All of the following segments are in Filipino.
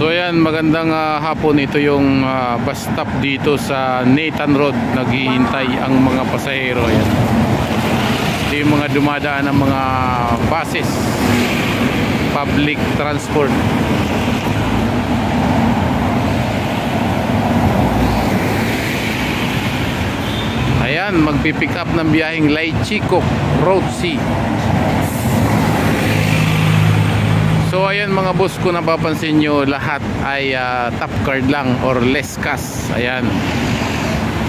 So ayan, magandang hapon. Ito yung bus stop dito sa Nathan Road. Naghihintay ang mga pasahero. Ayan. Ito yung mga dumadaan ng mga buses, public transport. Ayan, magpipick up ng biyaheng Laichikok Road C. So ayan mga boss, kung napapansin nyo, lahat ay top card lang or less cash. Ayan,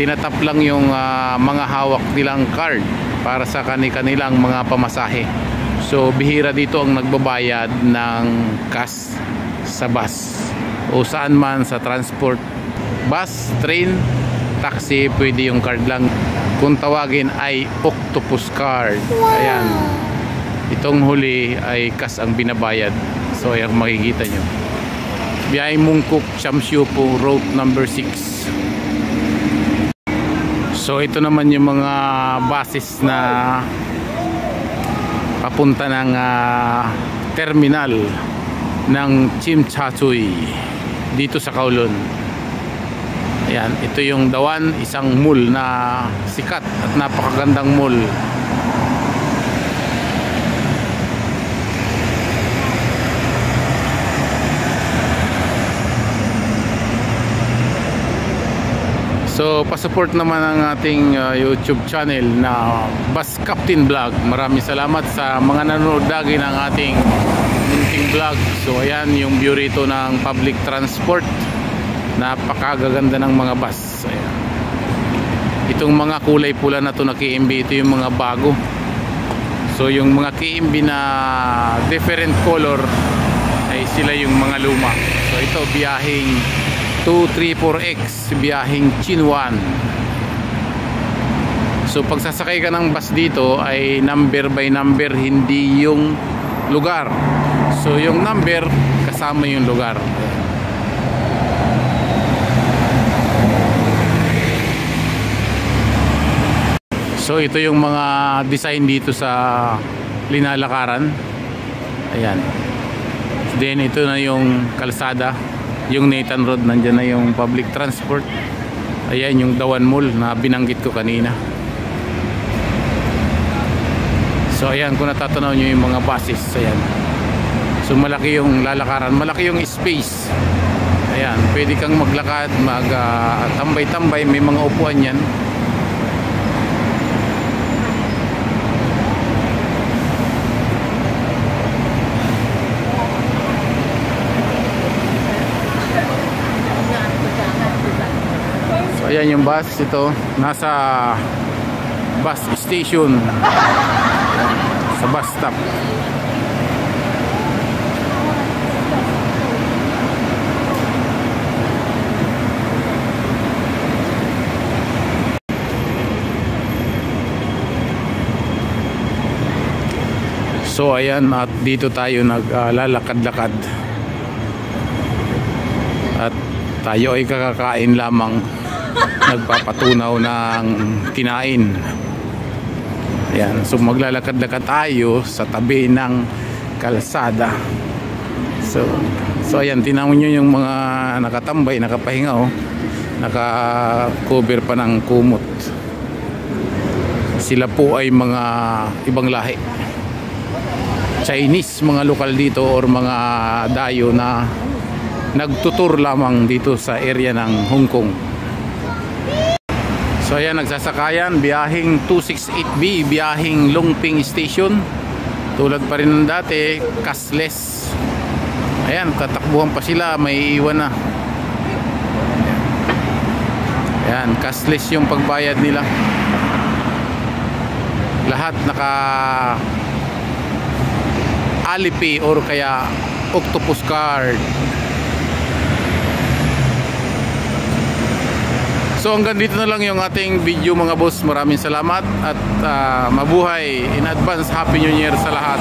tinatap lang yung mga hawak nilang card para sa kanilang mga pamasahe. So bihira dito ang nagbabayad ng cash sa bus o saan man sa transport, bus, train, taxi, pwede yung card lang. Kung tawagin ay octopus card. Ayan, itong huli ay cash ang binabayad. So ayan, makikita nyo, biyaheng Mungkok Chamsiupo Road number 6. So ito naman yung mga buses na papunta ng terminal ng Chimchachoy dito sa Kowloon. Ayan, ito yung Dawan, isang mall na sikat at napakagandang mall. So pasupport naman ang ating YouTube channel na Bus Captain Vlog. Maraming salamat sa mga nanonood lagi ng ating munting vlog. So ayan yung view rito ng public transport. Napakagaganda ng mga bus. Ayan. Itong mga kulay pula na to na KMB, ito yung mga bago. So yung mga KMB na different color ay sila yung mga luma. So ito biyaheng 234X, biyaheng Chinwan. So pagsasakay ka ng bus dito ay number by number, hindi yung lugar. So yung number kasama yung lugar. So ito yung mga design dito sa linalakaran. Ayan. Then ito na yung kalsada, yung Nathan Road, nandyan na yung public transport. Ayan yung Dawan Mall na binanggit ko kanina. So ayan, kung natatanaw nyo yung mga buses, ayan. So malaki yung lalakaran, malaki yung space. Ayan, pwede kang maglakad, tambay-tambay, may mga upuan yan. Ayan yung bus, ito nasa bus station, sa bus stop. So ayan, at dito tayo naglalakad-lakad at tayo ay kakakain lamang, nagpapatunaw ng kinain. Ayan, so maglalakad-lakad tayo sa tabi ng kalsada. So ayan, tinawon nyo yung mga nakatambay, nakapahinga, oh, naka-cover pa ng kumot. Sila po ay mga ibang lahi, Chinese, mga lokal dito or mga dayo na nagtutur lamang dito sa area ng Hong Kong. So ayan, nagsasakayan, biyaheng 268B, biyaheng Longping Station. Tulad pa rin ng dati, cashless. Ayan, tatakbuhan pa sila, may iwan na. Ayan, cashless yung pagbayad nila. Lahat naka Alipay or kaya octopus card. So hanggang dito na lang yung ating video mga boss. Maraming salamat at mabuhay. In advance, Happy New Year sa lahat.